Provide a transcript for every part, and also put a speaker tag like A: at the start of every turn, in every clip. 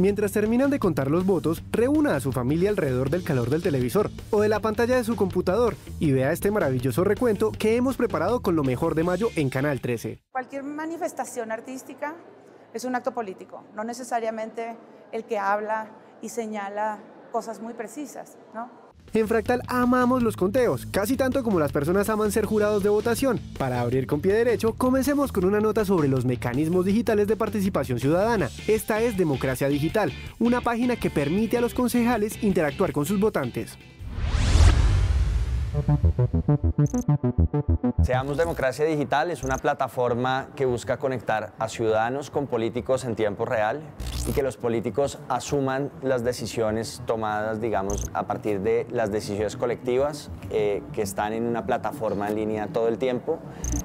A: Mientras terminan de contar los votos, reúna a su familia alrededor del calor del televisor o de la pantalla de su computador y vea este maravilloso recuento que hemos preparado con lo mejor de mayo en Canal 13.
B: Cualquier manifestación artística es un acto político, no necesariamente el que habla y señala cosas muy precisas, ¿no?
A: En Fractal amamos los conteos, casi tanto como las personas aman ser jurados de votación. Para abrir con pie derecho, comencemos con una nota sobre los mecanismos digitales de participación ciudadana. Esta es Democracia Digital, una página que permite a los concejales interactuar con sus votantes.
C: Seamos Democracia Digital es una plataforma que busca conectar a ciudadanos con políticos en tiempo real y que los políticos asuman las decisiones tomadas, digamos, a partir de las decisiones colectivas que están en una plataforma en línea todo el tiempo.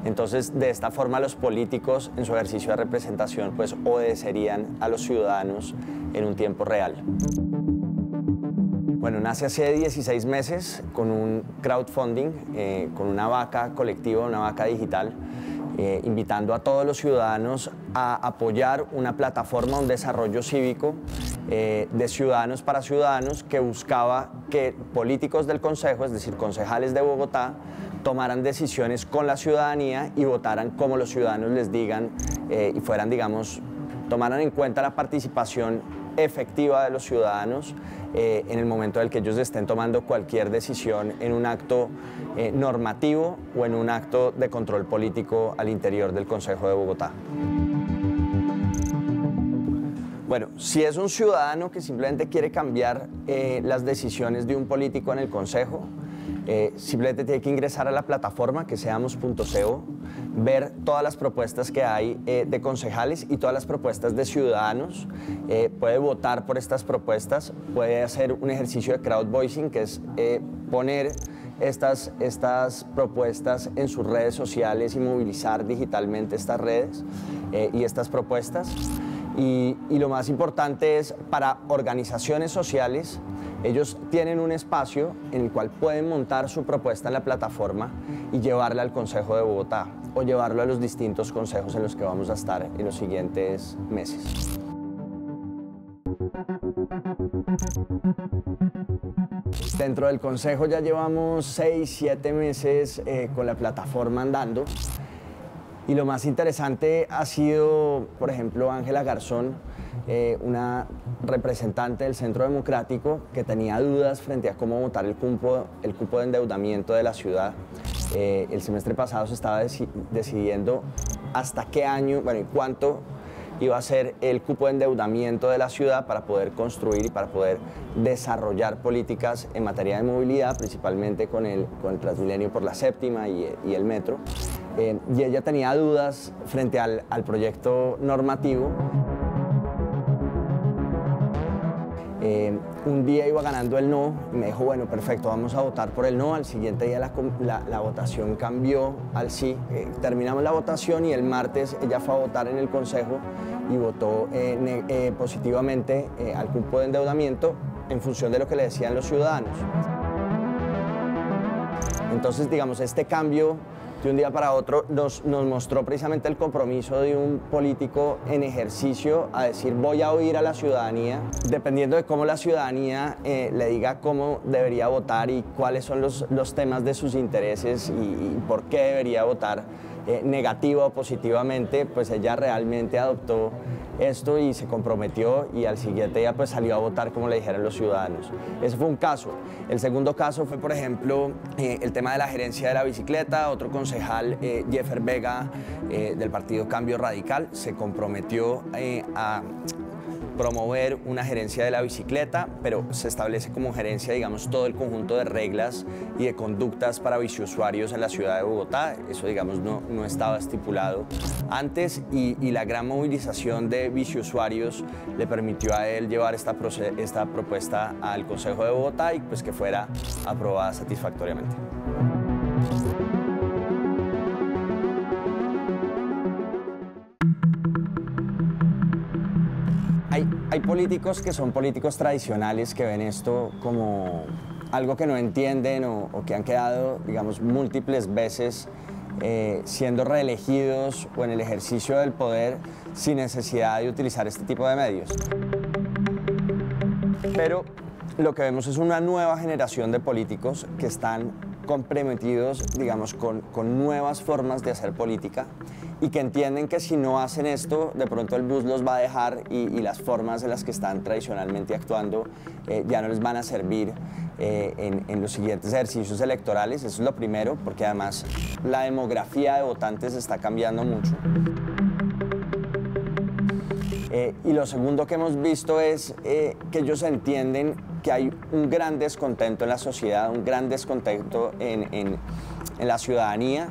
C: Entonces, de esta forma, los políticos en su ejercicio de representación pues obedecerían a los ciudadanos en un tiempo real. Bueno, nace hace 16 meses con un crowdfunding, con una vaca colectiva, una vaca digital, invitando a todos los ciudadanos a apoyar una plataforma, un desarrollo cívico de ciudadanos para ciudadanos que buscaba que políticos del Consejo, es decir, concejales de Bogotá, tomaran decisiones con la ciudadanía y votaran como los ciudadanos les digan y fueran, digamos, tomaran en cuenta la participación efectiva de los ciudadanos en el momento en el que ellos estén tomando cualquier decisión en un acto normativo o en un acto de control político al interior del Consejo de Bogotá. Bueno, si es un ciudadano que simplemente quiere cambiar las decisiones de un político en el Consejo, simplemente tiene que ingresar a la plataforma que seamos.co, ver todas las propuestas que hay de concejales y todas las propuestas de ciudadanos. Puede votar por estas propuestas, puede hacer un ejercicio de crowdvoicing, que es poner estas propuestas en sus redes sociales y movilizar digitalmente estas redes y estas propuestas. Y lo más importante es, para organizaciones sociales, ellos tienen un espacio en el cual pueden montar su propuesta en la plataforma y llevarla al Consejo de Bogotá o llevarlo a los distintos consejos en los que vamos a estar en los siguientes meses. Dentro del Consejo ya llevamos 6, 7 meses con la plataforma andando. Y lo más interesante ha sido, por ejemplo, Ángela Garzón, una representante del Centro Democrático que tenía dudas frente a cómo votar el cupo de endeudamiento de la ciudad. El semestre pasado se estaba decidiendo hasta qué año, bueno, y cuánto iba a ser el cupo de endeudamiento de la ciudad para poder construir y para poder desarrollar políticas en materia de movilidad, principalmente con el Transmilenio por la Séptima y el metro. Y ella tenía dudas frente al proyecto normativo. Un día iba ganando el no y me dijo, bueno, perfecto, vamos a votar por el no. Al siguiente día la votación cambió al sí. Terminamos la votación y el martes ella fue a votar en el Consejo y votó positivamente al cupo de endeudamiento en función de lo que le decían los ciudadanos. Entonces, digamos, este cambio de un día para otro nos mostró precisamente el compromiso de un político en ejercicio a decir, voy a oír a la ciudadanía, dependiendo de cómo la ciudadanía le diga cómo debería votar y cuáles son los temas de sus intereses y por qué debería votar negativa o positivamente, pues ella realmente adoptó esto y se comprometió y al siguiente día pues salió a votar como le dijeron los ciudadanos. Ese fue un caso. El segundo caso fue, por ejemplo, el tema de la gerencia de la bicicleta. Otro concejal, Jeffer Vega, del partido Cambio Radical, se comprometió a promover una gerencia de la bicicleta, pero se establece como gerencia, digamos, todo el conjunto de reglas y de conductas para biciusuarios en la ciudad de Bogotá. Eso, digamos, no estaba estipulado antes y la gran movilización de biciusuarios le permitió a él llevar esta propuesta al Consejo de Bogotá y pues que fuera aprobada satisfactoriamente. Hay políticos que son políticos tradicionales que ven esto como algo que no entienden o que han quedado, digamos, múltiples veces siendo reelegidos o en el ejercicio del poder sin necesidad de utilizar este tipo de medios. Pero lo que vemos es una nueva generación de políticos que están comprometidos, digamos, con nuevas formas de hacer política y que entienden que si no hacen esto, de pronto el bus los va a dejar y las formas en las que están tradicionalmente actuando ya no les van a servir en los siguientes ejercicios electorales. Eso es lo primero, porque además la demografía de votantes está cambiando mucho. Y lo segundo que hemos visto es que ellos entienden que hay un gran descontento en la sociedad, un gran descontento en la ciudadanía,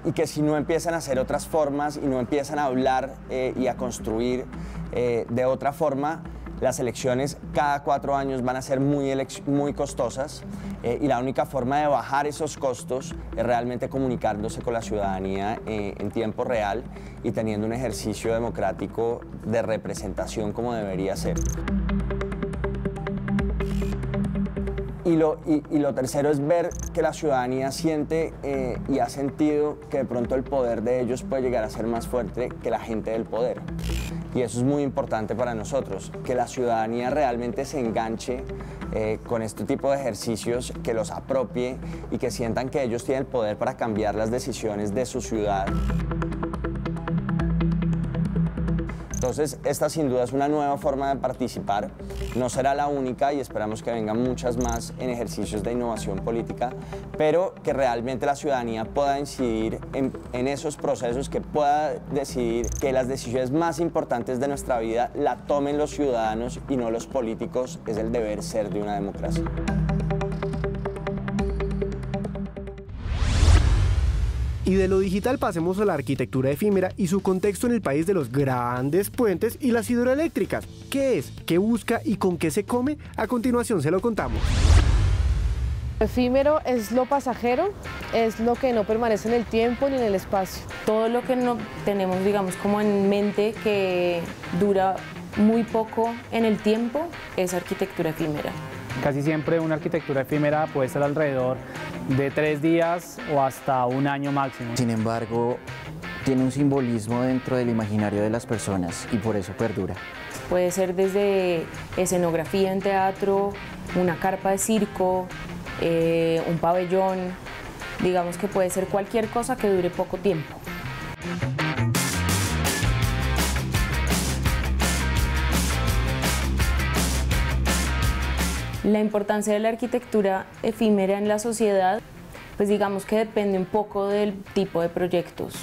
C: y que si no empiezan a hacer otras formas y no empiezan a hablar y a construir de otra forma, las elecciones cada 4 años van a ser muy costosas, y la única forma de bajar esos costos es realmente comunicándose con la ciudadanía en tiempo real y teniendo un ejercicio democrático de representación como debería ser. Y lo tercero es ver que la ciudadanía siente y ha sentido que de pronto el poder de ellos puede llegar a ser más fuerte que la gente del poder. Y eso es muy importante para nosotros, que la ciudadanía realmente se enganche con este tipo de ejercicios, que los apropie y que sientan que ellos tienen el poder para cambiar las decisiones de su ciudad. Entonces, esta sin duda es una nueva forma de participar. No será la única y esperamos que vengan muchas más en ejercicios de innovación política, pero que realmente la ciudadanía pueda incidir en esos procesos, que pueda decidir que las decisiones más importantes de nuestra vida la tomen los ciudadanos y no los políticos. Es el deber ser de una democracia.
A: Y de lo digital pasemos a la arquitectura efímera y su contexto en el país de los grandes puentes y las hidroeléctricas. ¿Qué es? ¿Qué busca? ¿Y con qué se come? A continuación se lo contamos.
D: Lo efímero es lo pasajero, es lo que no permanece en el tiempo ni en el espacio.
E: Todo lo que no tenemos, digamos, como en mente que dura muy poco en el tiempo es arquitectura efímera.
F: Casi siempre una arquitectura efímera puede estar alrededor de 3 días o hasta 1 año máximo.
G: Sin embargo, tiene un simbolismo dentro del imaginario de las personas y por eso perdura.
E: Puede ser desde escenografía en teatro, una carpa de circo, un pabellón, digamos que puede ser cualquier cosa que dure poco tiempo. La importancia de la arquitectura efímera en la sociedad, pues digamos que depende un poco del tipo de proyectos.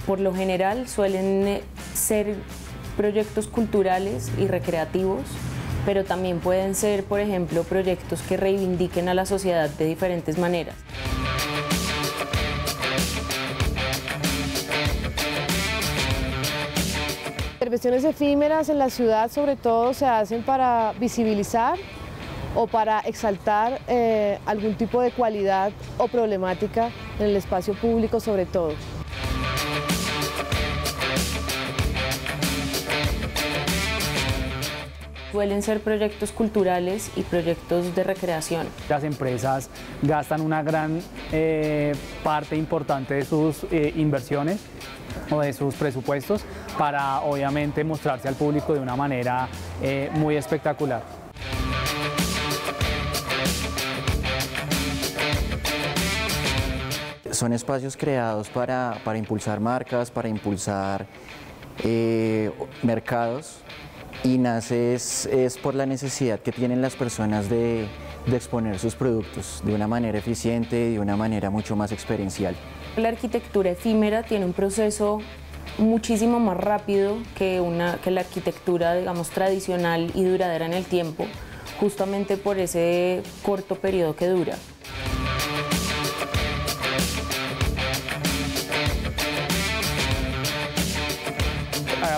E: Por lo general suelen ser proyectos culturales y recreativos, pero también pueden ser, por ejemplo, proyectos que reivindiquen a la sociedad de diferentes maneras.
D: Intervenciones efímeras en la ciudad sobre todo se hacen para visibilizar o para exaltar algún tipo de cualidad o problemática en el espacio público sobre todo.
E: Suelen ser proyectos culturales y proyectos de recreación.
F: Las empresas gastan una gran parte importante de sus inversiones o de sus presupuestos para obviamente mostrarse al público de una manera muy espectacular.
G: Son espacios creados para impulsar marcas, para impulsar mercados, y nace es por la necesidad que tienen las personas de exponer sus productos de una manera eficiente y de una manera mucho más experiencial.
E: La arquitectura efímera tiene un proceso muchísimo más rápido que la arquitectura, digamos, tradicional y duradera en el tiempo, justamente por ese corto periodo que dura.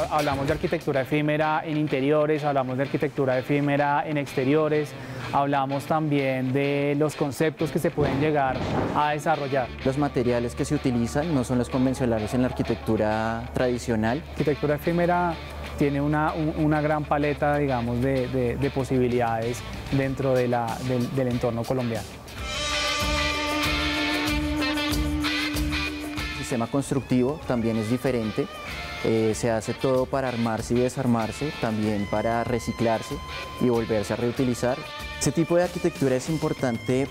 F: Hablamos de arquitectura efímera en interiores, hablamos de arquitectura efímera en exteriores, hablamos también de los conceptos que se pueden llegar a desarrollar.
G: Los materiales que se utilizan no son los convencionales en la arquitectura tradicional.
F: La arquitectura efímera tiene una gran paleta, digamos, de posibilidades dentro del entorno colombiano.
G: El sistema constructivo también es diferente. Se hace todo para armarse y desarmarse, también para reciclarse y volverse a reutilizar. Ese tipo de arquitectura es importante,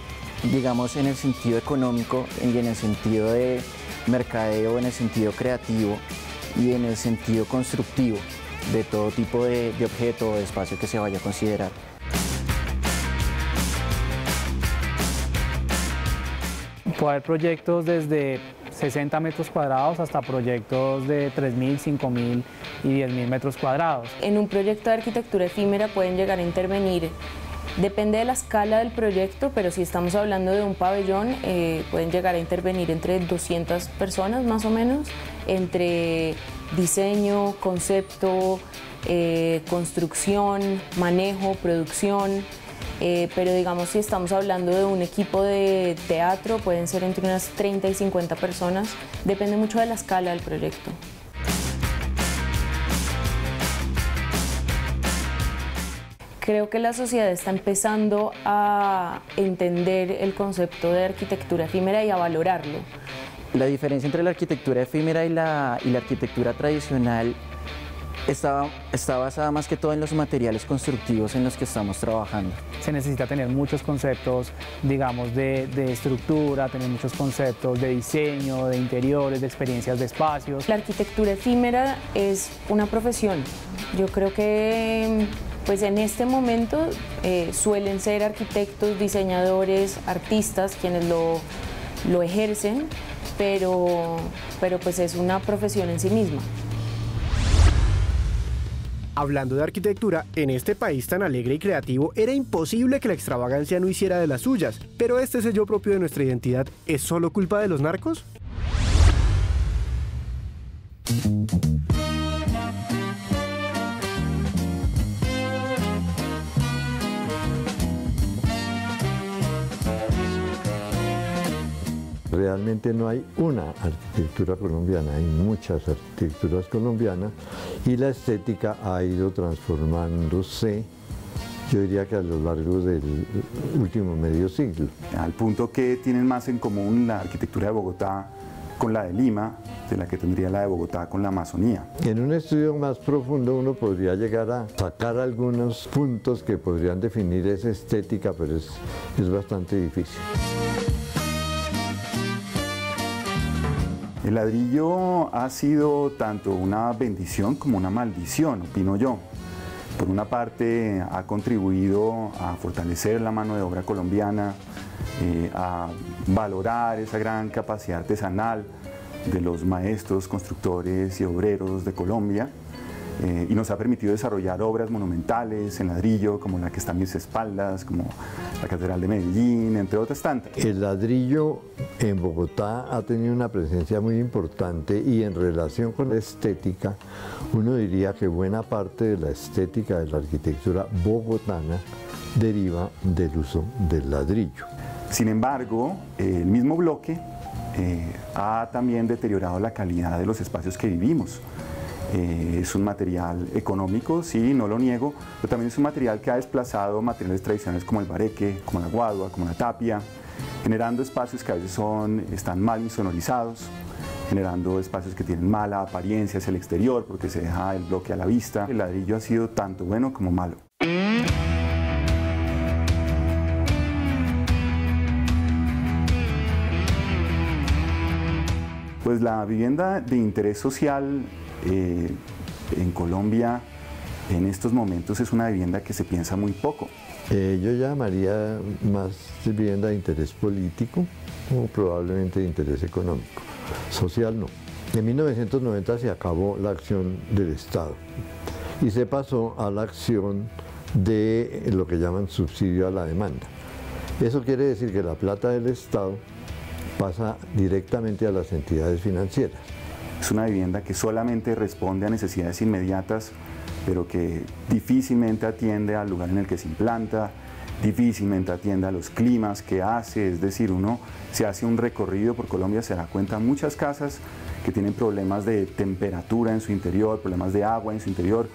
G: digamos, en el sentido económico y en el sentido de mercadeo, en el sentido creativo y en el sentido constructivo de todo tipo de objeto o de espacio que se vaya a considerar.
F: Puede haber proyectos desde 60 metros cuadrados hasta proyectos de 3.000, 5.000 y 10.000 metros cuadrados.
E: En un proyecto de arquitectura efímera pueden llegar a intervenir, depende de la escala del proyecto, pero si estamos hablando de un pabellón, pueden llegar a intervenir entre 200 personas más o menos, entre diseño, concepto, construcción, manejo, producción. Pero digamos, si estamos hablando de un equipo de teatro, pueden ser entre unas 30 y 50 personas, depende mucho de la escala del proyecto. Creo que la sociedad está empezando a entender el concepto de arquitectura efímera y a valorarlo.
G: La diferencia entre la arquitectura efímera y la arquitectura tradicional está basada más que todo en los materiales constructivos en los que estamos trabajando.
F: Se necesita tener muchos conceptos, digamos, de estructura, tener muchos conceptos de diseño, de interiores, de experiencias de espacios.
E: La arquitectura efímera es una profesión. Yo creo que pues en este momento suelen ser arquitectos, diseñadores, artistas quienes lo ejercen, pero pues es una profesión en sí misma.
A: Hablando de arquitectura, en este país tan alegre y creativo era imposible que la extravagancia no hiciera de las suyas, pero este sello propio de nuestra identidad, ¿es solo culpa de los narcos?
H: Realmente no hay una arquitectura colombiana, hay muchas arquitecturas colombianas y la estética ha ido transformándose, yo diría que a lo largo del último medio siglo.
I: Al punto que tienen más en común la arquitectura de Bogotá con la de Lima, de la que tendría la de Bogotá con la Amazonía.
H: En un estudio más profundo uno podría llegar a sacar algunos puntos que podrían definir esa estética, pero es bastante difícil.
I: El ladrillo ha sido tanto una bendición como una maldición, opino yo. Por una parte ha contribuido a fortalecer la mano de obra colombiana, a valorar esa gran capacidad artesanal de los maestros, constructores y obreros de Colombia, y nos ha permitido desarrollar obras monumentales en ladrillo, como la que está a mis espaldas, como la Catedral de Medellín, entre otras tantas.
H: El ladrillo en Bogotá ha tenido una presencia muy importante y en relación con la estética, uno diría que buena parte de la estética de la arquitectura bogotana deriva del uso del ladrillo.
I: Sin embargo, el mismo bloque ha también deteriorado la calidad de los espacios que vivimos. Es un material económico, sí, no lo niego, pero también es un material que ha desplazado materiales tradicionales como el bareque, como la guadua, como la tapia, generando espacios que a veces están mal insonorizados, generando espacios que tienen mala apariencia hacia el exterior porque se deja el bloque a la vista. El ladrillo ha sido tanto bueno como malo. Pues la vivienda de interés social en Colombia en estos momentos es una vivienda que se piensa muy poco.
H: Yo llamaría más vivienda de interés político o probablemente de interés económico. Social no. En 1990 se acabó la acción del Estado y se pasó a la acción de lo que llaman subsidio a la demanda. Eso quiere decir que la plata del Estado pasa directamente a las entidades financieras.
I: Es una vivienda que solamente responde a necesidades inmediatas, pero que difícilmente atiende al lugar en el que se implanta, difícilmente atiende a los climas que hace, es decir, uno se hace un recorrido por Colombia, se da cuenta muchas casas que tienen problemas de temperatura en su interior, problemas de agua en su interior,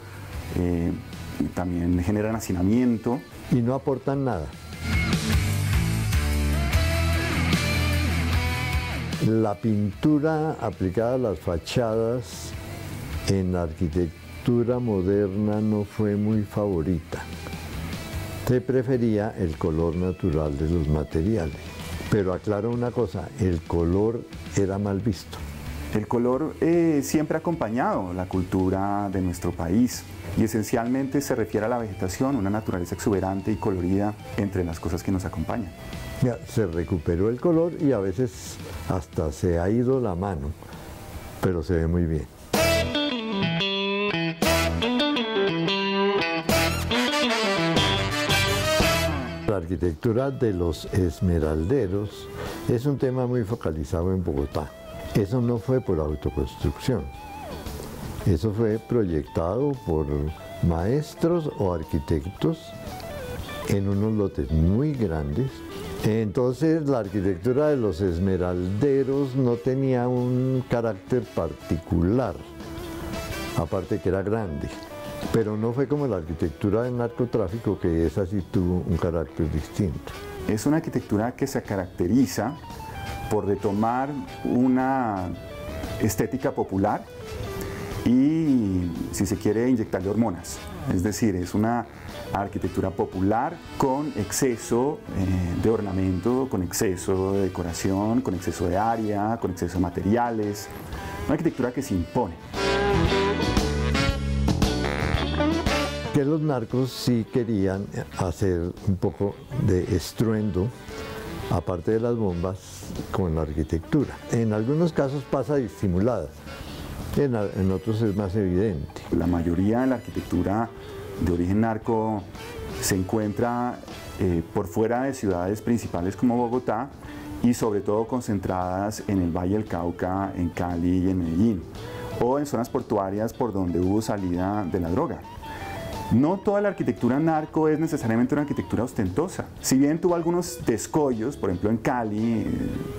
I: también generan hacinamiento.
H: Y no aportan nada. La pintura aplicada a las fachadas en la arquitectura moderna no fue muy favorita. Se prefería el color natural de los materiales. Pero aclaro una cosa, el color era mal visto.
I: El color siempre ha acompañado la cultura de nuestro país y esencialmente se refiere a la vegetación, una naturaleza exuberante y colorida entre las cosas que nos acompañan.
H: Ya, se recuperó el color y a veces hasta se ha ido la mano, pero se ve muy bien. La arquitectura de los esmeralderos es un tema muy focalizado en Bogotá. Eso no fue por autoconstrucción, eso fue proyectado por maestros o arquitectos en unos lotes muy grandes. Entonces la arquitectura de los esmeralderos no tenía un carácter particular, aparte que era grande. Pero no fue como la arquitectura del narcotráfico, que esa sí tuvo un carácter distinto.
I: Es una arquitectura que se caracteriza por retomar una estética popular y, si se quiere, inyectarle hormonas. Es decir, es una arquitectura popular con exceso de ornamento, con exceso de decoración, con exceso de área, con exceso de materiales. Una arquitectura que se impone.
H: Que los narcos sí querían hacer un poco de estruendo, aparte de las bombas, con la arquitectura. En algunos casos pasa disimulada, en otros es más evidente.
I: La mayoría de la arquitectura de origen narco se encuentra por fuera de ciudades principales como Bogotá y sobre todo concentradas en el Valle del Cauca, en Cali y en Medellín, o en zonas portuarias por donde hubo salida de la droga. No toda la arquitectura narco es necesariamente una arquitectura ostentosa. Si bien tuvo algunos descollos, por ejemplo en Cali,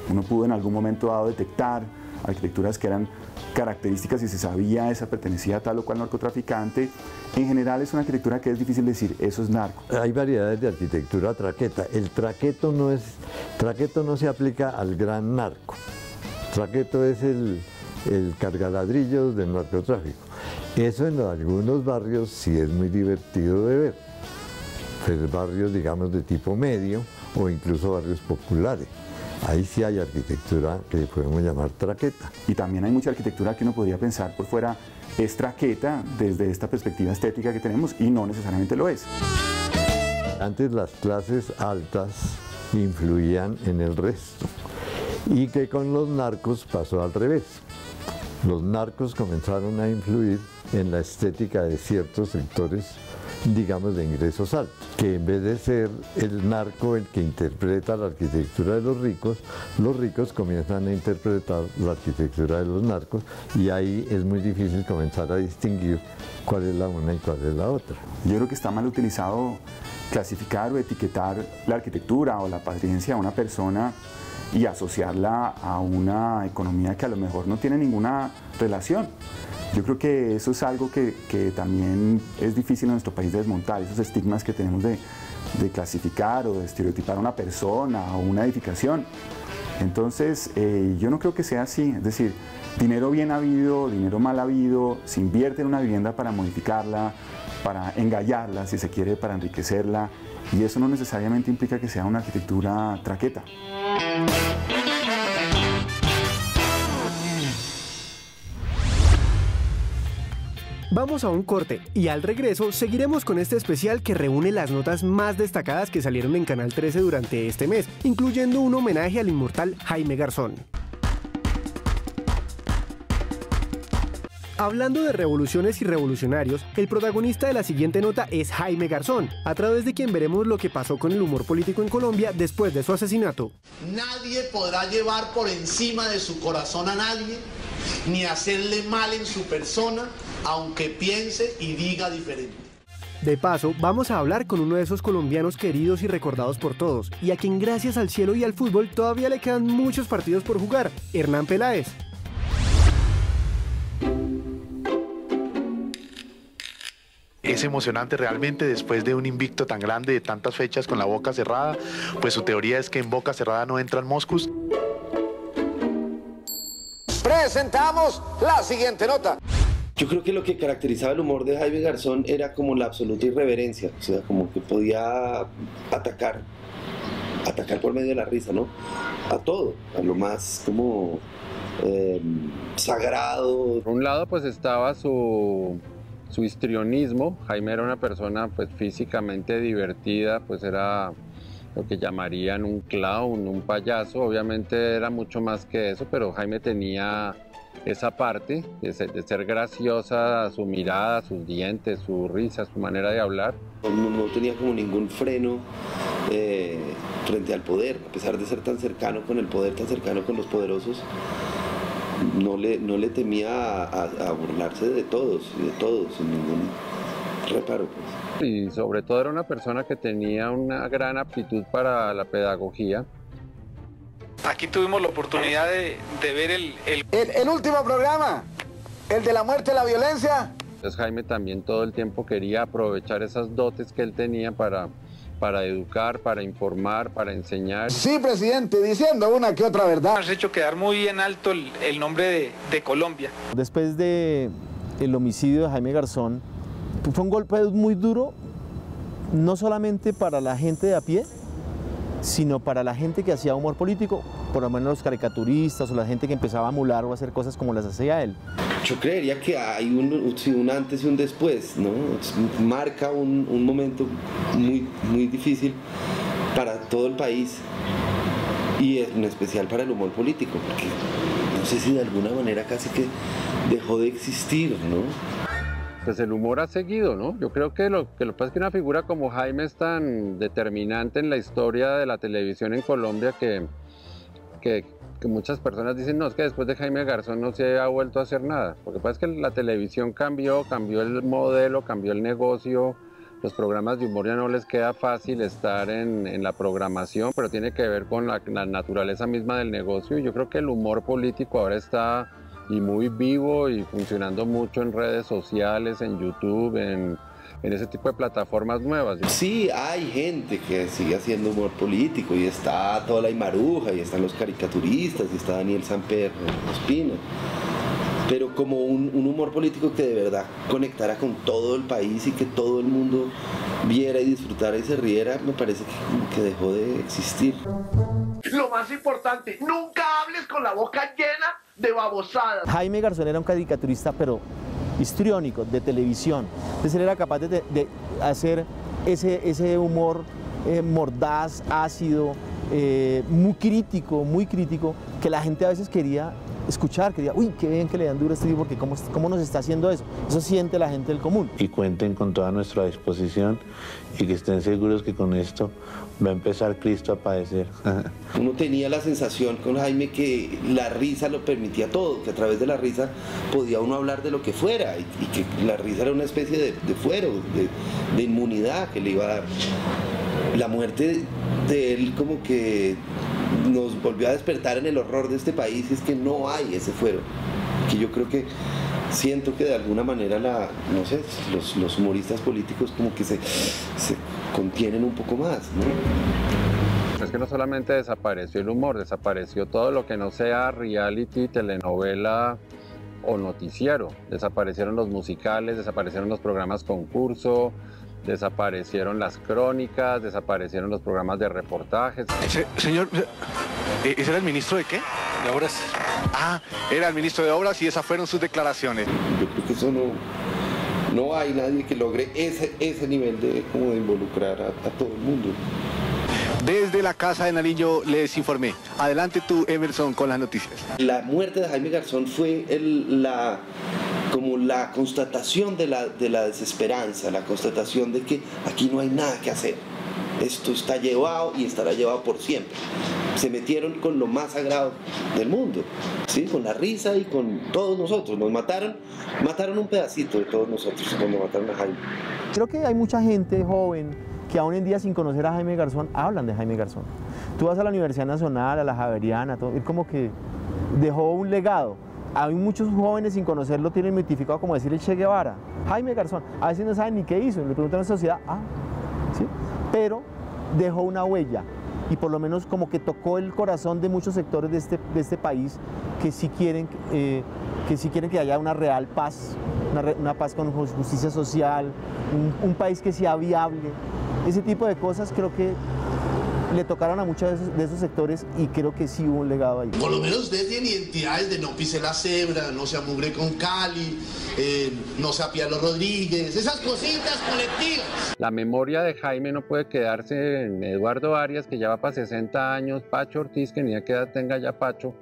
I: uno pudo en algún momento dado detectar arquitecturas que eran características y se sabía esa pertenecía a tal o cual narcotraficante. En general es una arquitectura que es difícil decir, eso es narco.
H: Hay variedades de arquitectura traqueta. El traqueto no se aplica al gran narco. Traqueto es el cargaladrillos del narcotráfico. Eso en algunos barrios sí es muy divertido de ver. Pues barrios, digamos, de tipo medio o incluso barrios populares. Ahí sí hay arquitectura que podemos llamar traqueta.
I: Y también hay mucha arquitectura que uno podría pensar por fuera es traqueta desde esta perspectiva estética que tenemos y no necesariamente lo es.
H: Antes las clases altas influían en el resto y que con los narcos pasó al revés. Los narcos comenzaron a influir en la estética de ciertos sectores, digamos, de ingresos altos, que en vez de ser el narco el que interpreta la arquitectura de los ricos comienzan a interpretar la arquitectura de los narcos y ahí es muy difícil comenzar a distinguir cuál es la una y cuál es la otra.
I: Yo creo que está mal utilizado clasificar o etiquetar la arquitectura o la apariencia de una persona y asociarla a una economía que a lo mejor no tiene ninguna relación. Yo creo que eso es algo que también es difícil en nuestro país de desmontar, esos estigmas que tenemos de clasificar o de estereotipar a una persona o una edificación. Entonces, yo no creo que sea así, es decir, dinero bien habido, dinero mal habido, se invierte en una vivienda para modificarla, para engallarla, si se quiere, para enriquecerla, y eso no necesariamente implica que sea una arquitectura traqueta.
A: Vamos a un corte y al regreso seguiremos con este especial que reúne las notas más destacadas que salieron en Canal 13 durante este mes, incluyendo un homenaje al inmortal Jaime Garzón. Hablando de revoluciones y revolucionarios, el protagonista de la siguiente nota es Jaime Garzón, a través de quien veremos lo que pasó con el humor político en Colombia después de su asesinato.
J: Nadie podrá llevar por encima de su corazón a nadie, ni hacerle mal en su persona, aunque piense y diga diferente.
A: De paso, vamos a hablar con uno de esos colombianos queridos y recordados por todos, y a quien gracias al cielo y al fútbol todavía le quedan muchos partidos por jugar, Hernán Peláez.
K: Es emocionante realmente después de un invicto tan grande de tantas fechas con la boca cerrada, pues su teoría es que en boca cerrada no entran moscos.
L: Presentamos la siguiente nota. Yo creo que lo que caracterizaba el humor de Jaime Garzón era como la absoluta irreverencia, o sea, como que podía atacar por medio de la risa, ¿no? A todo, a lo más como sagrado.
M: Por un lado pues estaba su histrionismo. Jaime era una persona pues físicamente divertida, pues era lo que llamarían un clown, un payaso. Obviamente era mucho más que eso, pero Jaime tenía esa parte de ser graciosa, su mirada, sus dientes, su risa, su manera de hablar.
L: No tenía como ningún freno frente al poder, a pesar de ser tan cercano con el poder, tan cercano con los poderosos. No le temía a burlarse de todos, sin ningún reparo, pues.
M: Y sobre todo era una persona que tenía una gran aptitud para la pedagogía.
N: Aquí tuvimos la oportunidad de ver
O: el último programa, el de la muerte y la violencia.
M: Entonces Jaime también todo el tiempo quería aprovechar esas dotes que él tenía para educar, para informar, para enseñar.
O: Sí, presidente, diciendo una que otra verdad.
N: Has hecho quedar muy en alto el nombre de Colombia.
P: Después del homicidio de Jaime Garzón, fue un golpe muy duro, no solamente para la gente de a pie, sino para la gente que hacía humor político, por lo menos los caricaturistas o la gente que empezaba a emular o a hacer cosas como las hacía él.
L: Yo creería que hay un antes y un después, ¿no? Marca un momento muy difícil para todo el país y en especial para el humor político, porque no sé si de alguna manera casi que dejó de existir, ¿no?
M: Pues el humor ha seguido, ¿no? Yo creo que lo que pasa es que una figura como Jaime es tan determinante en la historia de la televisión en Colombia que muchas personas dicen, no, es que después de Jaime Garzón no se ha vuelto a hacer nada. Lo que pasa es que la televisión cambió el modelo, cambió el negocio. Los programas de humor ya no les queda fácil estar en la programación, pero tiene que ver con la naturaleza misma del negocio. Y yo creo que el humor político ahora está y muy vivo y funcionando mucho en redes sociales, en YouTube, en ese tipo de plataformas nuevas.
L: Sí, hay gente que sigue haciendo humor político y está toda la Imaruja y están los caricaturistas y está Daniel Samper Ospina, pero como un humor político que de verdad conectara con todo el país y que todo el mundo viera y disfrutara y se riera, me parece que dejó de existir.
J: Lo más importante, nunca hables con la boca llena de babosadas.
P: Jaime Garzón era un caricaturista, pero histriónico, de televisión. Entonces él era capaz de hacer ese humor mordaz, ácido, muy crítico, que la gente a veces quería escuchar, quería, uy, qué bien que le dan duro a este tipo, porque ¿cómo nos está haciendo eso? Eso siente la gente del común.
Q: Y cuenten con toda nuestra disposición y que estén seguros que con esto va a empezar Cristo a padecer.
L: Uno tenía la sensación con Jaime que la risa lo permitía todo, que a través de la risa podía uno hablar de lo que fuera y que la risa era una especie de fuero, de inmunidad que le iba a dar. La muerte de él como que nos volvió a despertar en el horror de este país, y es que no hay ese fuero, que yo creo que siento que de alguna manera no sé, los humoristas políticos como que se contienen un poco más, ¿no?
M: Es que no solamente desapareció el humor, desapareció todo lo que no sea reality, telenovela o noticiero. Desaparecieron los musicales, desaparecieron los programas concurso, desaparecieron las crónicas, desaparecieron los programas de reportajes.
N: Señor, ¿ese era el ministro de qué? De Obras. Ah, era el ministro de Obras y esas fueron sus declaraciones.
L: Yo creo que eso no hay nadie que logre ese nivel de involucrar a todo el mundo.
N: Desde la Casa de Nariño les informé. Adelante tú, Emerson, con las noticias.
L: La muerte de Jaime Garzón fue como la constatación de la desesperanza, la constatación de que aquí no hay nada que hacer. Esto está llevado y estará llevado por siempre. Se metieron con lo más sagrado del mundo, ¿sí? Con la risa y con todos nosotros. Nos mataron un pedacito de todos nosotros cuando mataron a Jaime.
P: Creo que hay mucha gente joven que aún en día sin conocer a Jaime Garzón hablan de Jaime Garzón. Tú vas a la Universidad Nacional, a la Javeriana, todo, es como que dejó un legado. Hay muchos jóvenes sin conocerlo tienen mitificado como decir el Che Guevara, Jaime Garzón. A veces no saben ni qué hizo, le preguntan a la sociedad, ¿sí? Pero dejó una huella y por lo menos como que tocó el corazón de muchos sectores de este país que sí quieren que haya una real paz, una paz con justicia social, un país que sea viable. Ese tipo de cosas creo que le tocaron a muchos de esos sectores y creo que sí hubo un legado ahí.
J: Por lo menos ustedes tienen identidades de no pise la cebra, no se amugre con Cali, no se apía a los Rodríguez, esas cositas colectivas.
M: La memoria de Jaime no puede quedarse en Eduardo Arias, que ya va para 60 años, Pacho Ortiz, que ni a qué edad tenga ya Pacho,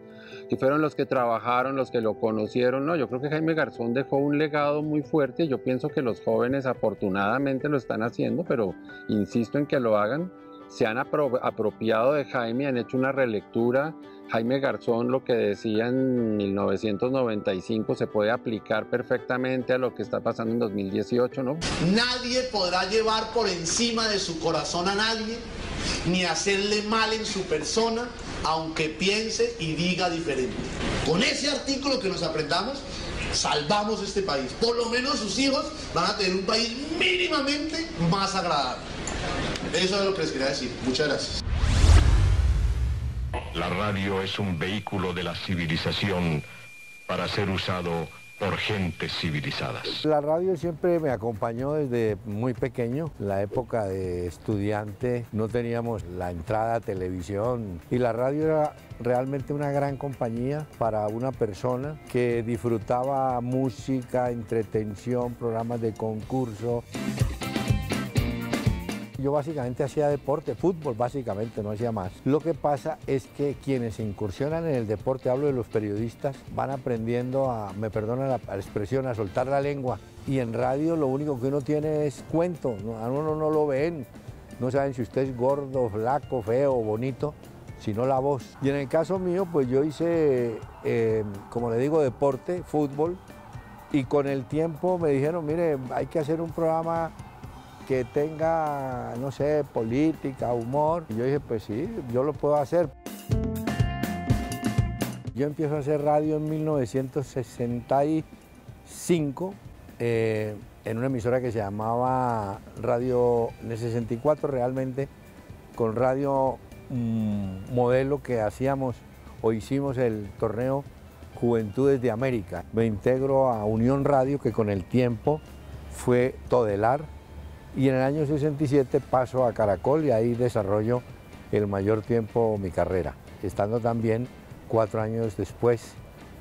M: que fueron los que trabajaron, los que lo conocieron. No, yo creo que Jaime Garzón dejó un legado muy fuerte y yo pienso que los jóvenes afortunadamente lo están haciendo, pero insisto en que lo hagan. Se han apropiado de Jaime, han hecho una relectura. Jaime Garzón, lo que decía en 1995, se puede aplicar perfectamente a lo que está pasando en 2018, ¿no?
J: Nadie podrá llevar por encima de su corazón a nadie, ni hacerle mal en su persona, aunque piense y diga diferente. Con ese artículo que nos aprendamos, salvamos este país. Por lo menos sus hijos van a tener un país mínimamente más agradable. Eso es lo que les quería decir. Muchas gracias.
R: La radio es un vehículo de la civilización para ser usado por gentes civilizadas.
S: La radio siempre me acompañó desde muy pequeño. En la época de estudiante no teníamos la entrada a televisión y la radio era realmente una gran compañía para una persona que disfrutaba música, entretención, programas de concurso. Yo básicamente hacía deporte, fútbol básicamente, no hacía más. Lo que pasa es que quienes incursionan en el deporte, hablo de los periodistas, van aprendiendo a, me perdona la expresión, a soltar la lengua. Y en radio lo único que uno tiene es cuento, a uno no lo ven, no saben si usted es gordo, flaco, feo, bonito, sino la voz. Y en el caso mío, pues yo hice, como le digo, deporte, fútbol, y con el tiempo me dijeron, mire, hay que hacer un programa que tenga, no sé, política, humor. Y yo dije, pues sí, yo lo puedo hacer. Yo empiezo a hacer radio en 1965 en una emisora que se llamaba Radio N64, realmente, con radio modelo que hacíamos o hicimos el torneo Juventudes de América. Me integro a Unión Radio, que con el tiempo fue Todelar. Y en el año 67 paso a Caracol y ahí desarrollo el mayor tiempo mi carrera, estando también 4 años después,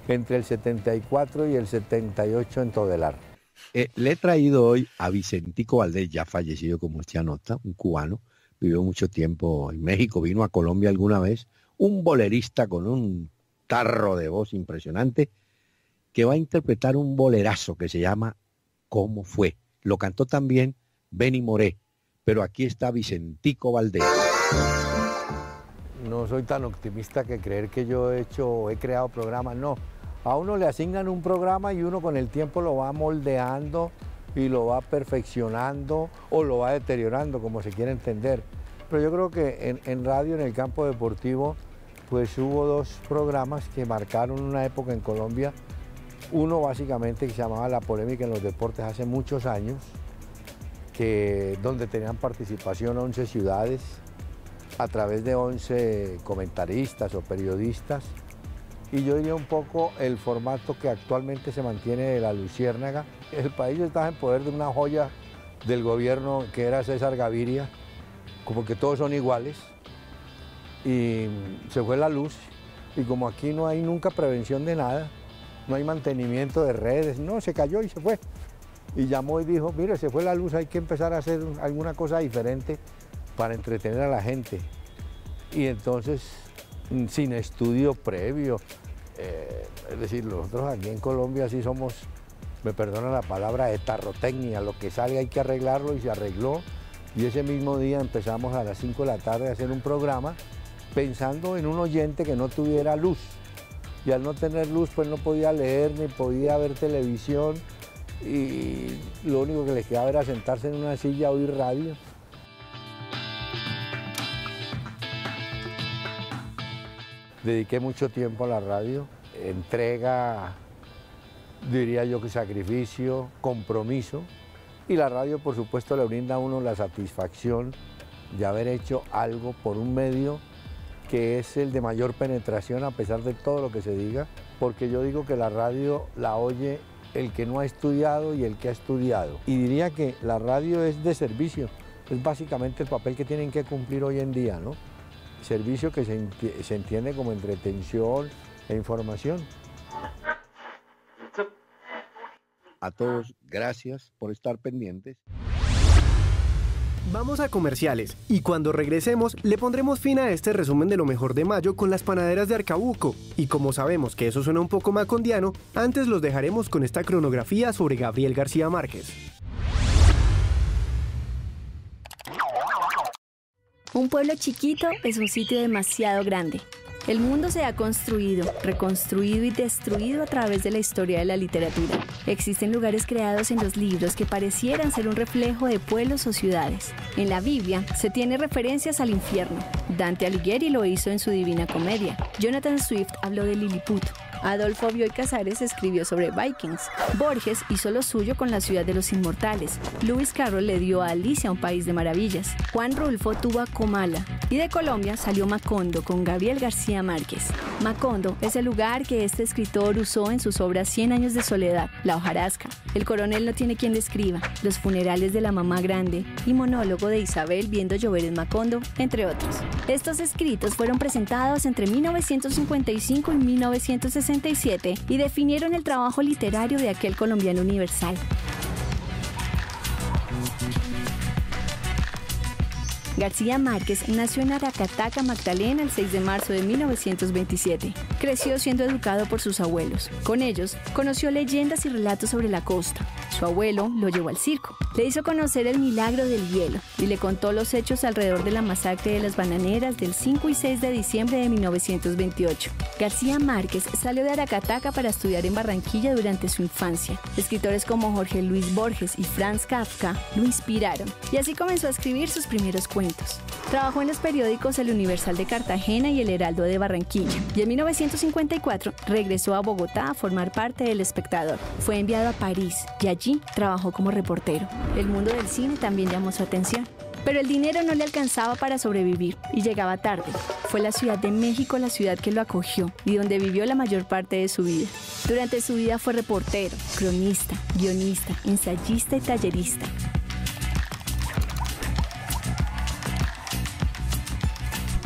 S: entre el 74 y el 78 en Todelar.
T: Le he traído hoy a Vicentico Valdés, ya fallecido como usted anota, un cubano, vivió mucho tiempo en México, vino a Colombia alguna vez, un bolerista con un tarro de voz impresionante, que va a interpretar un bolerazo que se llama ¿Cómo fue? Lo cantó también Benny Moré, pero aquí está Vicentico Valdés.
S: No soy tan optimista que creer que yo he creado programas, no. A uno le asignan un programa y uno con el tiempo lo va moldeando y lo va perfeccionando o lo va deteriorando, como se quiere entender. Pero yo creo que en radio, en el campo deportivo, pues hubo 2 programas que marcaron una época en Colombia. Uno básicamente que se llamaba La Polémica en los Deportes hace muchos años, donde tenían participación 11 ciudades a través de 11 comentaristas o periodistas. Y yo diría un poco el formato que actualmente se mantiene de La Luciérnaga. El país estaba en poder de una joya del gobierno que era César Gaviria, como que todos son iguales. Y se fue la luz y como aquí no hay nunca prevención de nada, no hay mantenimiento de redes, no, se cayó y se fue. Y llamó y dijo, mire, se fue la luz, hay que empezar a hacer alguna cosa diferente para entretener a la gente. Y entonces, sin estudio previo, es decir, nosotros aquí en Colombia sí somos, me perdona la palabra, de tarrotecnia, lo que sale hay que arreglarlo y se arregló. Y ese mismo día empezamos a las 5 de la tarde a hacer un programa pensando en un oyente que no tuviera luz. Y al no tener luz, pues no podía leer ni podía ver televisión. Y lo único que les quedaba era sentarse en una silla a oír radio. Dediqué mucho tiempo a la radio, entrega, diría yo que sacrificio, compromiso, y la radio por supuesto le brinda a uno la satisfacción de haber hecho algo por un medio que es el de mayor penetración a pesar de todo lo que se diga, porque yo digo que la radio la oye el que no ha estudiado y el que ha estudiado. Y diría que la radio es de servicio, es básicamente el papel que tienen que cumplir hoy en día, ¿no? Servicio que se entiende como entretención e información.
T: A todos, gracias por estar pendientes.
A: Vamos a comerciales y cuando regresemos le pondremos fin a este resumen de lo mejor de mayo con las panaderas de Arcabuco. Y como sabemos que eso suena un poco macondiano, antes los dejaremos con esta cronografía sobre Gabriel García Márquez.
U: Un pueblo chiquito es un sitio demasiado grande. El mundo se ha construido, reconstruido y destruido a través de la historia de la literatura. Existen lugares creados en los libros que parecieran ser un reflejo de pueblos o ciudades. En la Biblia se tiene referencias al infierno. Dante Alighieri lo hizo en su Divina Comedia. Jonathan Swift habló de Lilliput. Adolfo Bioy Casares escribió sobre Vikings. Borges hizo lo suyo con La ciudad de los inmortales. Lewis Carroll le dio a Alicia un país de maravillas. Juan Rulfo tuvo a Comala. Y de Colombia salió Macondo con Gabriel García Márquez. Macondo es el lugar que este escritor usó en sus obras 100 años de soledad, La hojarasca, El coronel no tiene quien le escriba, Los funerales de la mamá grande y Monólogo de Isabel viendo llover en Macondo, entre otros. Estos escritos fueron presentados entre 1955 y 1967 y definieron el trabajo literario de aquel colombiano universal. García Márquez nació en Aracataca, Magdalena, el 6 de marzo de 1927. Creció siendo educado por sus abuelos. Con ellos, conoció leyendas y relatos sobre la costa. Su abuelo lo llevó al circo. Le hizo conocer el milagro del hielo y le contó los hechos alrededor de la masacre de las bananeras del 5 y 6 de diciembre de 1928. García Márquez salió de Aracataca para estudiar en Barranquilla durante su infancia. Escritores como Jorge Luis Borges y Franz Kafka lo inspiraron y así comenzó a escribir sus primeros cuentos. Trabajó en los periódicos El Universal de Cartagena y El Heraldo de Barranquilla y en 1954 regresó a Bogotá a formar parte del Espectador. Fue enviado a París y allí trabajó como reportero. El mundo del cine también llamó su atención. Pero el dinero no le alcanzaba para sobrevivir y llegaba tarde. Fue la Ciudad de México la ciudad que lo acogió y donde vivió la mayor parte de su vida. Durante su vida fue reportero, cronista, guionista, ensayista y tallerista.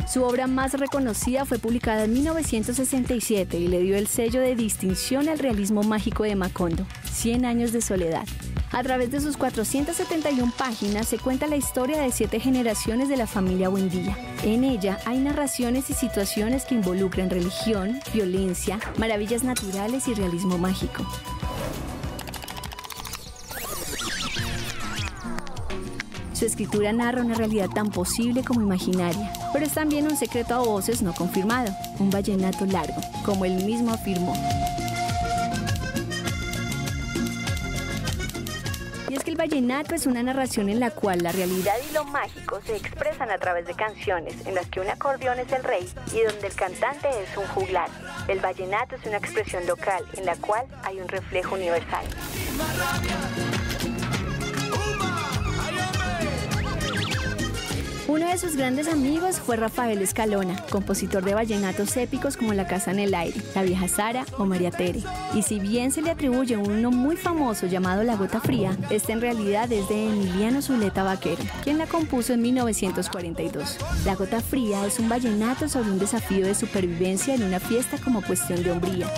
U: Su obra más reconocida fue publicada en 1967 y le dio el sello de distinción al realismo mágico de Macondo, 100 años de soledad. A través de sus 471 páginas se cuenta la historia de 7 generaciones de la familia Buendía. En ella hay narraciones y situaciones que involucran religión, violencia, maravillas naturales y realismo mágico. Su escritura narra una realidad tan posible como imaginaria, pero es también un secreto a voces no confirmado, un vallenato largo, como él mismo afirmó. Y es que el vallenato es una narración en la cual la realidad y lo mágico se expresan a través de canciones en las que un acordeón es el rey y donde el cantante es un juglar. El vallenato es una expresión local en la cual hay un reflejo universal. Uno de sus grandes amigos fue Rafael Escalona, compositor de vallenatos épicos como La Casa en el Aire, La Vieja Sara o María Tere. Y si bien se le atribuye uno muy famoso llamado La Gota Fría, este en realidad es de Emiliano Zuleta Vaquero, quien la compuso en 1942. La Gota Fría es un vallenato sobre un desafío de supervivencia en una fiesta como cuestión de hombría.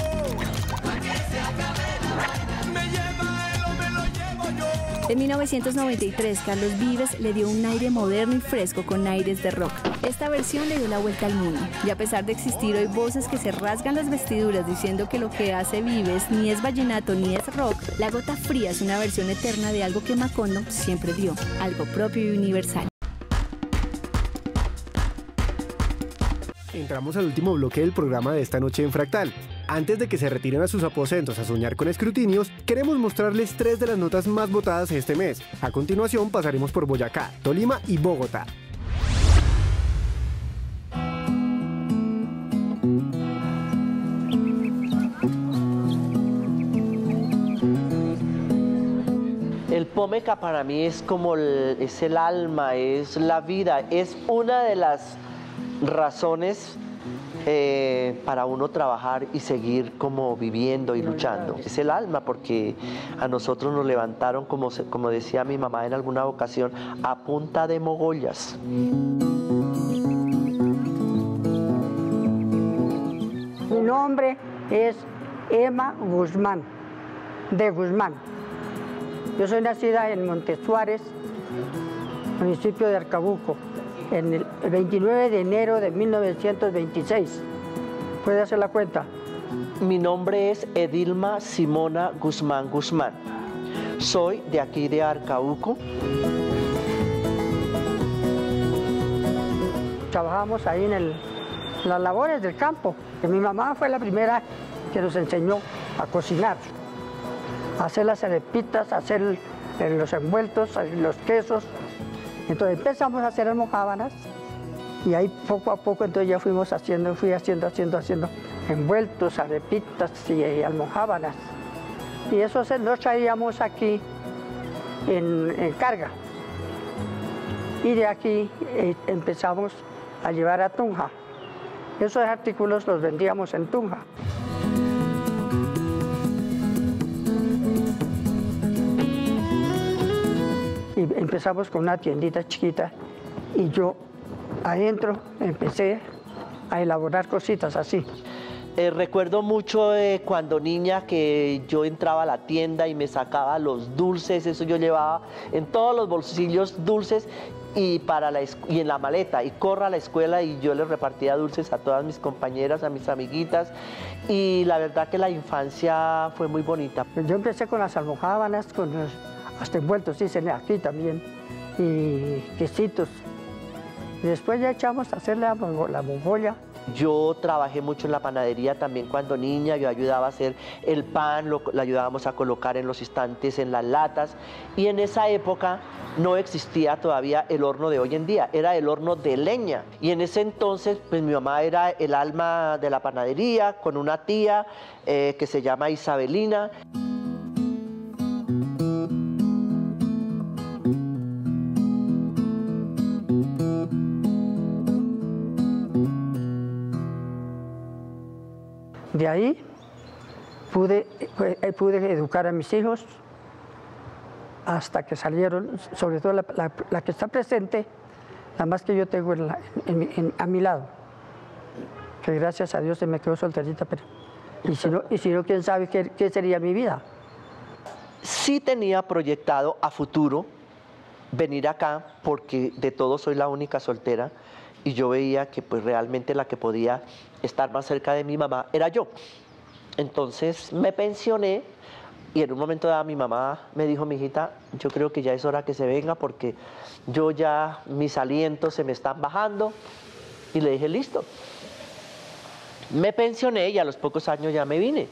U: En 1993, Carlos Vives le dio un aire moderno y fresco con aires de rock. Esta versión le dio la vuelta al mundo, y a pesar de existir hoy voces que se rasgan las vestiduras diciendo que lo que hace Vives ni es vallenato ni es rock, La Gota Fría es una versión eterna de algo que Macondo siempre dio, algo propio y universal.
A: Entramos al último bloque del programa de esta noche en Fractal. Antes de que se retiren a sus aposentos a soñar con escrutinios, queremos mostrarles 3 de las notas más votadas este mes. A continuación pasaremos por Boyacá, Tolima y Bogotá.
V: El
B: Pomeca para mí es como es el alma, es la vida, es una de las razones para uno trabajar y seguir como viviendo y luchando. Es el alma, porque a nosotros nos levantaron, como decía mi mamá en alguna ocasión, a punta de mogollas.
V: Mi nombre es Emma Guzmán, de Guzmán. Yo soy nacida en Montesuárez, municipio de Arcabuco, en el 29 de enero de 1926. ¿Puede hacer la cuenta?
B: Mi nombre es Edilma Simona Guzmán Guzmán. Soy de aquí de Arcabuco.
V: Trabajamos ahí en las labores del campo. Mi mamá fue la primera que nos enseñó a cocinar, a hacer las arepitas, a hacer los envueltos, los quesos. Entonces empezamos a hacer almojábanas y ahí poco a poco entonces ya fui haciendo envueltos, arepitas y almojábanas. Y eso lo traíamos aquí en carga. Y de aquí empezamos a llevar a Tunja. Esos artículos los vendíamos en Tunja. Y empezamos con una tiendita chiquita y yo adentro empecé a elaborar cositas así.
B: Recuerdo mucho cuando niña que yo entraba a la tienda y me sacaba los dulces, eso yo llevaba en todos los bolsillos dulces y en la maleta, y corra a la escuela, y yo les repartía dulces a todas mis compañeras, a mis amiguitas, y la verdad que la infancia fue muy bonita.
V: Yo empecé con las almojábanas, con los hasta envueltos, dicen aquí también, y quesitos. Y después ya echamos a hacer la mogolla.
B: Yo trabajé mucho en la panadería también cuando niña, yo ayudaba a hacer el pan, lo ayudábamos a colocar en los estantes, en las latas, y en esa época no existía todavía el horno de hoy en día, era el horno de leña, y en ese entonces pues mi mamá era el alma de la panadería, con una tía que se llama Isabelina.
V: De ahí pude educar a mis hijos hasta que salieron, sobre todo la que está presente, la más que yo tengo a mi lado, que gracias a Dios se me quedó solterita, pero y si no, quién sabe qué sería mi vida.
B: Sí tenía proyectado a futuro venir acá, porque de todos soy la única soltera, y yo veía que pues realmente la que podía estar más cerca de mi mamá era yo. Entonces me pensioné y en un momento dado mi mamá me dijo: mijita, yo creo que ya es hora que se venga porque yo ya mis alientos se me están bajando. Y le dije: listo. Me pensioné y a los pocos años ya me vine.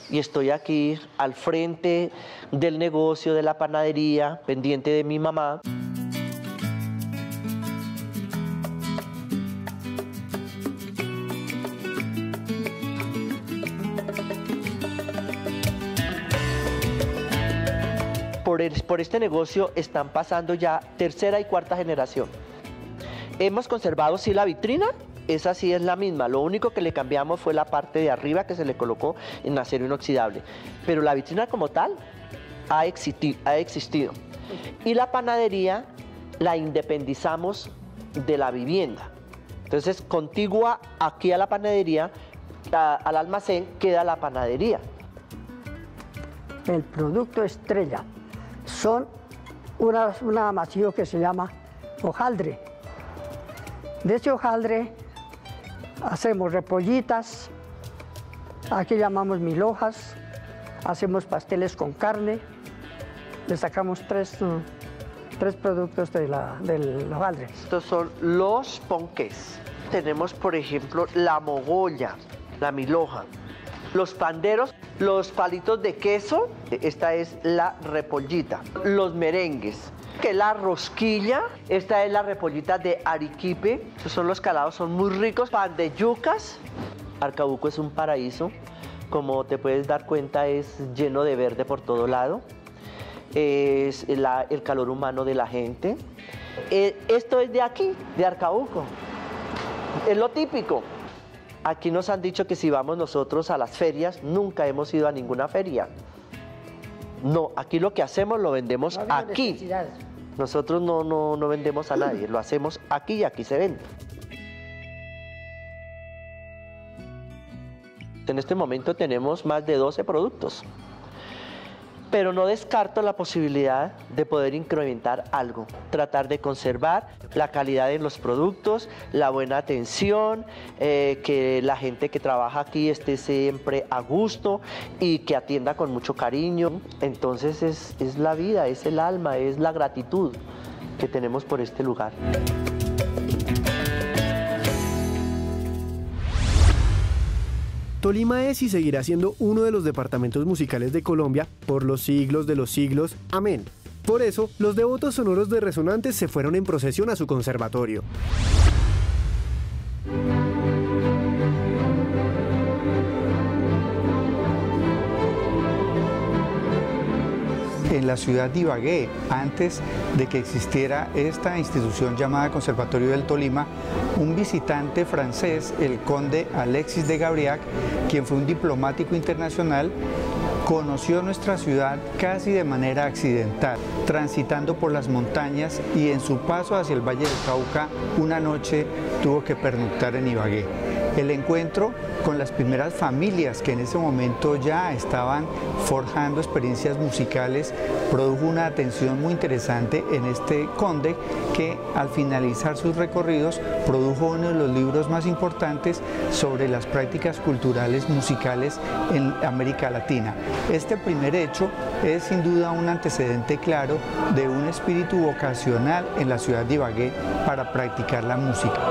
B: Y estoy aquí al frente del negocio de la panadería, pendiente de mi mamá. Por este negocio están pasando ya tercera y cuarta generación. Hemos conservado sí la vitrina, esa sí es la misma, lo único que le cambiamos fue la parte de arriba que se le colocó en acero inoxidable, pero la vitrina como tal ha existido. Y la panadería la independizamos de la vivienda. Entonces, contigua aquí a la panadería, al almacén, queda la panadería.
V: El producto estrella son un amasijo que se llama hojaldre. De ese hojaldre hacemos repollitas, aquí llamamos milhojas, hacemos pasteles con carne, le sacamos tres productos del hojaldre.
B: Estos son los ponqués. Tenemos, por ejemplo, la mogolla, la milhoja, los panderos, los palitos de queso, esta es la repollita, los merengues, que la rosquilla, esta es la repollita de Arequipe, estos son los calados, son muy ricos, pan de yucas. Arcabuco es un paraíso, como te puedes dar cuenta es lleno de verde por todo lado. es el calor humano de la gente. Esto es de aquí, de Arcabuco. Es lo típico. Aquí nos han dicho que si vamos nosotros a las ferias, nunca hemos ido a ninguna feria. No, aquí lo que hacemos lo vendemos aquí. Nosotros no vendemos a nadie, lo hacemos aquí y aquí se vende. En este momento tenemos más de 12 productos, pero no descarto la posibilidad de poder incrementar algo, tratar de conservar la calidad en los productos, la buena atención, que la gente que trabaja aquí esté siempre a gusto y que atienda con mucho cariño. Entonces es la vida, es el alma, es la gratitud que tenemos por este lugar.
A: Tolima es y seguirá siendo uno de los departamentos musicales de Colombia por los siglos de los siglos. Amén. Por eso, los devotos sonoros de Resonantes se fueron en procesión a su conservatorio.
C: En la ciudad de Ibagué, antes de que existiera esta institución llamada Conservatorio del Tolima, un visitante francés, el conde Alexis de Gabriac, quien fue un diplomático internacional, conoció nuestra ciudad casi de manera accidental, transitando por las montañas, y en su paso hacia el Valle del Cauca, una noche tuvo que pernoctar en Ibagué. El encuentro con las primeras familias que en ese momento ya estaban forjando experiencias musicales produjo una atención muy interesante en este conde, que al finalizar sus recorridos produjo uno de los libros más importantes sobre las prácticas culturales musicales en América Latina. Este primer hecho es sin duda un antecedente claro de un espíritu vocacional en la ciudad de Ibagué para practicar la música.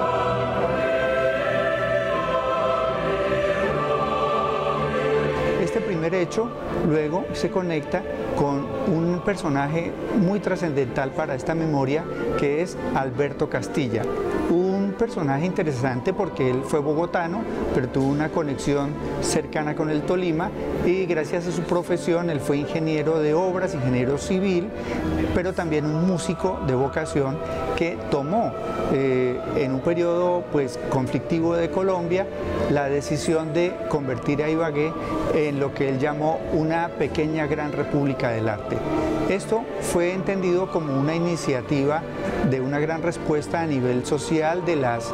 C: Este primer hecho luego se conecta con un personaje muy trascendental para esta memoria, que es Alberto Castilla. Un personaje interesante porque él fue bogotano, pero tuvo una conexión cercana con el Tolima, y gracias a su profesión él fue ingeniero de obras, ingeniero civil, pero también un músico de vocación que tomó en un periodo conflictivo de Colombia la decisión de convertir a Ibagué en lo que él llamó una pequeña gran república del arte. Esto fue entendido como una iniciativa de una gran respuesta a nivel social de las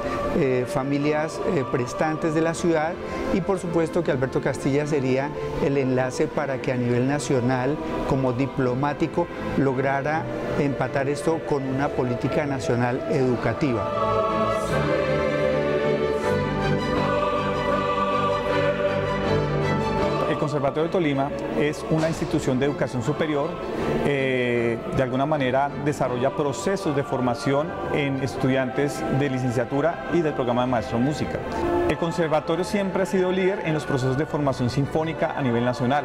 C: familias prestantes de la ciudad, y por supuesto que Alberto Castilla sería el enlace para que a nivel nacional, como diplomático, lograra empatar esto con una política nacional educativa.
D: El Conservatorio de Tolima es una institución de educación superior, de alguna manera desarrolla procesos de formación en estudiantes de licenciatura y del programa de maestro en música. El conservatorio siempre ha sido líder en los procesos de formación sinfónica a nivel nacional.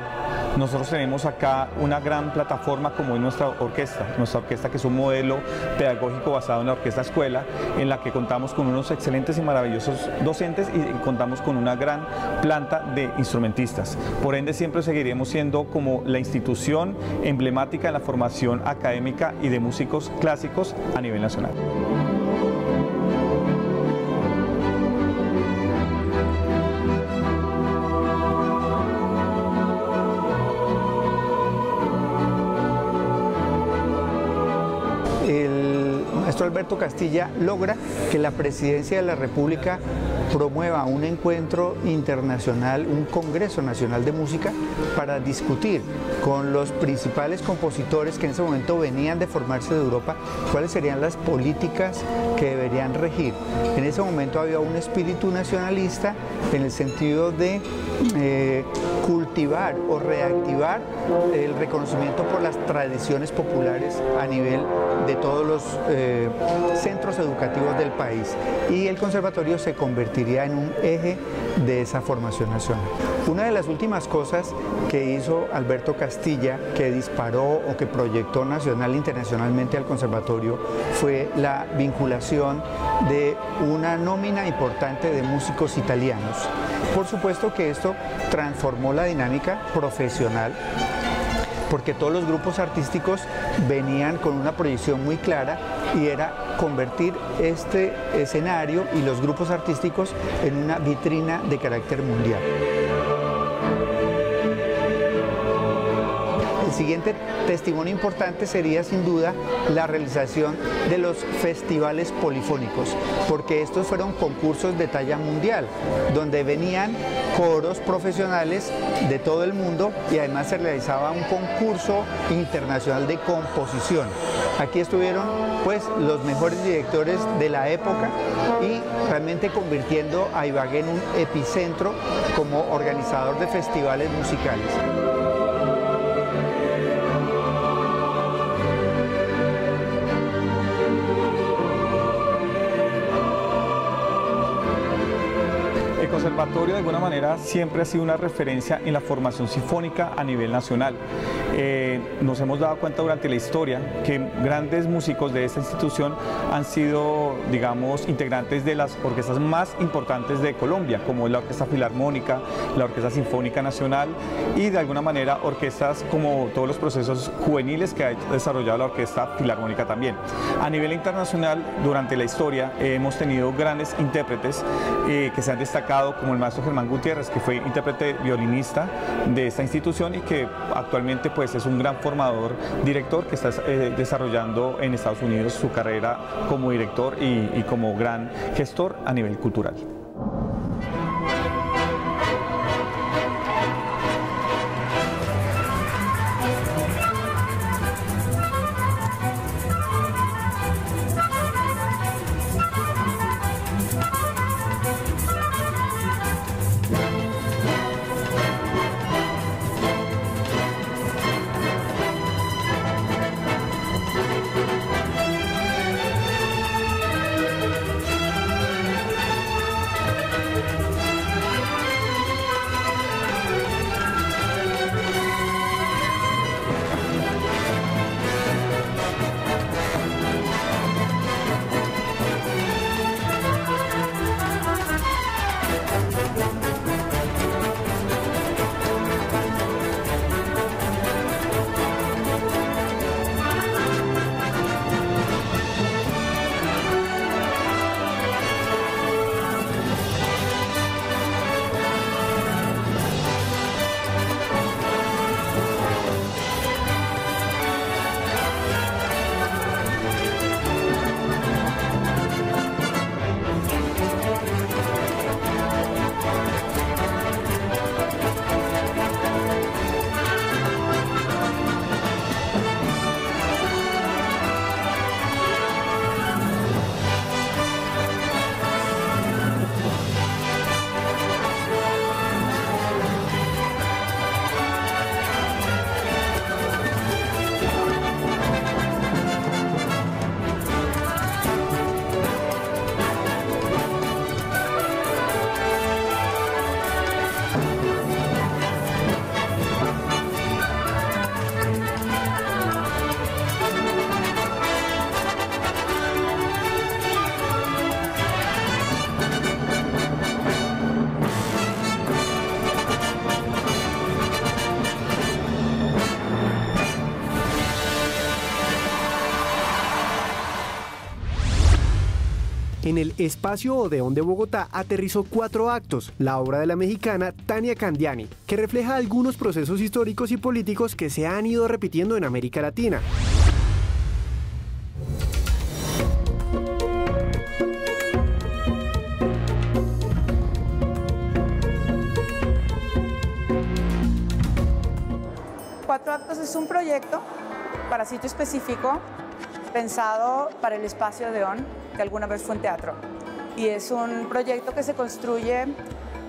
D: Nosotros tenemos acá una gran plataforma como es nuestra orquesta que es un modelo pedagógico basado en la orquesta escuela, en la que contamos con unos excelentes y maravillosos docentes y contamos con una gran planta de instrumentistas. Por ende, siempre seguiremos siendo como la institución emblemática en la formación académica y de músicos clásicos a nivel nacional.
C: Alberto Castilla logra que la Presidencia de la República promueva un encuentro internacional, un Congreso Nacional de Música, para discutir con los principales compositores que en ese momento venían de formarse de Europa cuáles serían las políticas que deberían regir. En ese momento había un espíritu nacionalista en el sentido de cultivar o reactivar el reconocimiento por las tradiciones populares a nivel de todos los centros educativos del país, y el conservatorio se convertiría en un eje de esa formación nacional. Una de las últimas cosas que hizo Alberto Castilla, que disparó o que proyectó nacional e internacionalmente al conservatorio, fue la vinculación de una nómina importante de músicos italianos. Por supuesto que esto transformó la dinámica profesional, porque todos los grupos artísticos venían con una proyección muy clara y era convertir este escenario y los grupos artísticos en una vitrina de carácter mundial. El siguiente testimonio importante sería sin duda la realización de los festivales polifónicos, porque estos fueron concursos de talla mundial, donde venían coros profesionales de todo el mundo y además se realizaba un concurso internacional de composición. Aquí estuvieron pues los mejores directores de la época y realmente convirtiendo a Ibagué en un epicentro como organizador de festivales musicales.
D: El conservatorio de alguna manera siempre ha sido una referencia en la formación sinfónica a nivel nacional. Nos hemos dado cuenta durante la historia que grandes músicos de esta institución han sido, digamos, integrantes de las orquestas más importantes de Colombia, como la Orquesta Filarmónica, la Orquesta Sinfónica Nacional y de alguna manera orquestas como todos los procesos juveniles que ha desarrollado la Orquesta Filarmónica también. A nivel internacional, durante la historia, hemos tenido grandes intérpretes que se han destacado, como el maestro Germán Gutiérrez, que fue intérprete violinista de esta institución y que actualmente pues es un gran formador, director que está desarrollando en Estados Unidos su carrera como director y como gran gestor a nivel cultural.
A: En el Espacio Odeón de Bogotá aterrizó 4 actos, la obra de la mexicana Tania Candiani, que refleja algunos procesos históricos y políticos que se han ido repitiendo en América Latina.
F: Cuatro actos es un proyecto para sitio específico pensado para el Espacio Odeón, que alguna vez fue un teatro. Y es un proyecto que se construye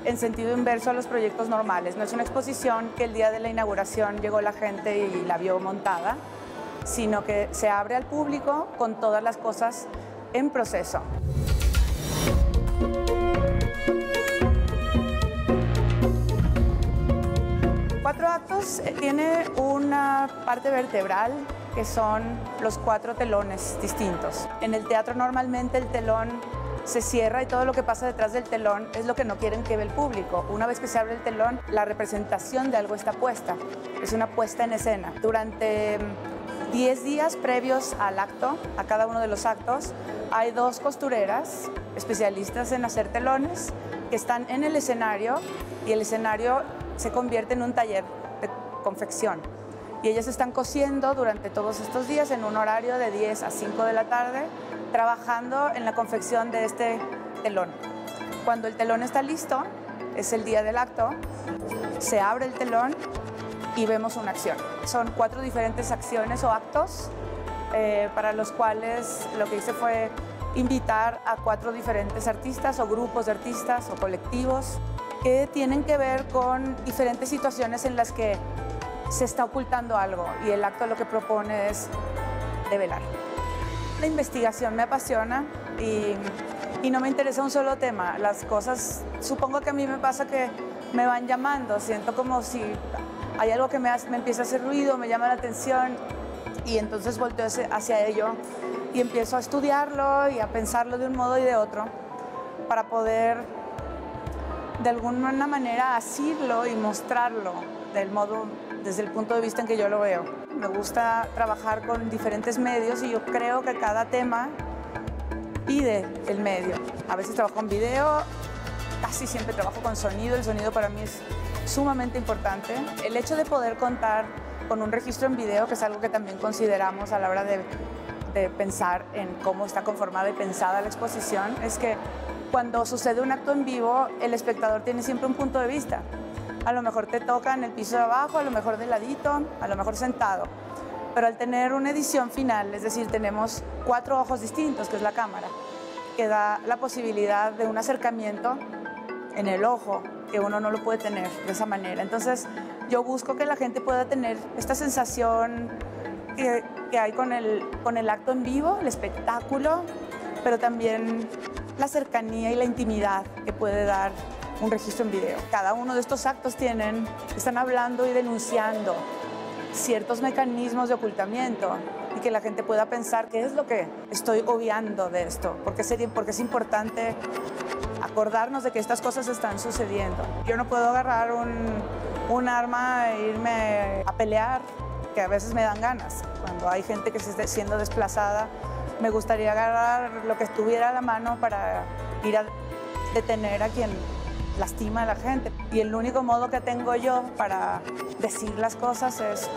F: en sentido inverso a los proyectos normales. No es una exposición que el día de la inauguración llegó la gente y la vio montada, sino que se abre al público con todas las cosas en proceso. Cuatro actos tiene una parte vertebral que son los 4 telones distintos. En el teatro normalmente el telón se cierra y todo lo que pasa detrás del telón es lo que no quieren que vea el público. Una vez que se abre el telón, la representación de algo está puesta, es una puesta en escena. Durante 10 días previos al acto, a cada uno de los actos, hay 2 costureras especialistas en hacer telones que están en el escenario y el escenario se convierte en un taller de confección. Y ellas están cosiendo durante todos estos días en un horario de 10 a 5 de la tarde, trabajando en la confección de este telón. Cuando el telón está listo, es el día del acto, se abre el telón y vemos una acción. Son 4 diferentes acciones o actos para los cuales lo que hice fue invitar a 4 diferentes artistas o grupos de artistas o colectivos que tienen que ver con diferentes situaciones en las que se está ocultando algo y el acto lo que propone es develar. La investigación me apasiona y no me interesa un solo tema. Las cosas, supongo que a mí me pasa que me van llamando, siento como si hay algo que me empieza a hacer ruido, me llama la atención y entonces volteo hacia ello y empiezo a estudiarlo y a pensarlo de un modo y de otro para poder de alguna manera asirlo y mostrarlo desde el punto de vista en que yo lo veo. Me gusta trabajar con diferentes medios y yo creo que cada tema pide el medio. A veces trabajo en video, casi siempre trabajo con sonido. El sonido para mí es sumamente importante. El hecho de poder contar con un registro en video, que es algo que también consideramos a la hora de pensar en cómo está conformada y pensada la exposición, es que cuando sucede un acto en vivo, el espectador tiene siempre un punto de vista. A lo mejor te toca en el piso de abajo, a lo mejor de ladito, a lo mejor sentado. Pero al tener una edición final, es decir, tenemos 4 ojos distintos, que es la cámara, que da la posibilidad de un acercamiento en el ojo, que uno no lo puede tener de esa manera. Entonces, yo busco que la gente pueda tener esta sensación que hay con el acto en vivo, el espectáculo, pero también la cercanía y la intimidad que puede dar un registro en video. Cada uno de estos actos están hablando y denunciando ciertos mecanismos de ocultamiento y que la gente pueda pensar qué es lo que estoy obviando de esto, porque es importante acordarnos de que estas cosas están sucediendo. Yo no puedo agarrar un arma e irme a pelear, que a veces me dan ganas. Cuando hay gente que se esté siendo desplazada, me gustaría agarrar lo que estuviera a la mano para ir a detener a quien lastima a la gente. Y el único modo que tengo yo para decir las cosas es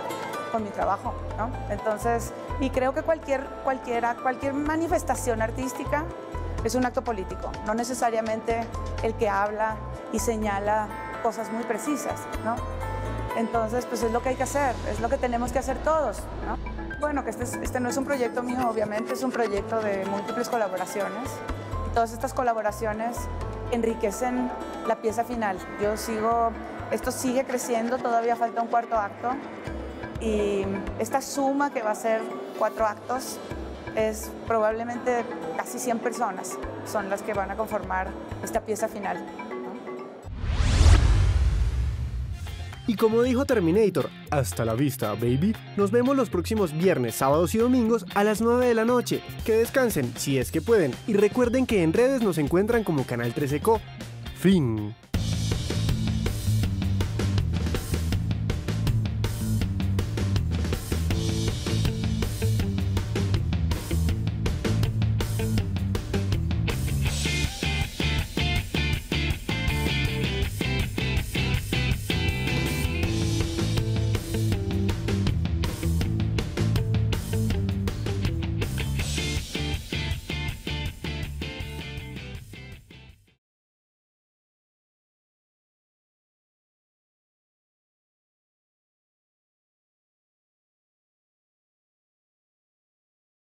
F: con mi trabajo, ¿no? Entonces, y creo que cualquier manifestación artística es un acto político, no necesariamente el que habla y señala cosas muy precisas, ¿no? Entonces, pues es lo que hay que hacer, es lo que tenemos que hacer todos, ¿no? Bueno, que este no es un proyecto mío, obviamente, es un proyecto de múltiples colaboraciones. Y todas estas colaboraciones enriquecen la pieza final. Esto sigue creciendo, todavía falta un 4º acto. Y esta suma que va a ser 4 actos es probablemente casi 100 personas son las que van a conformar esta pieza final.
A: Y como dijo Terminator, hasta la vista, baby. Nos vemos los próximos viernes, sábados y domingos a las 9 de la noche. Que descansen, si es que pueden. Y recuerden que en redes nos encuentran como Canal 13 Co. Fin.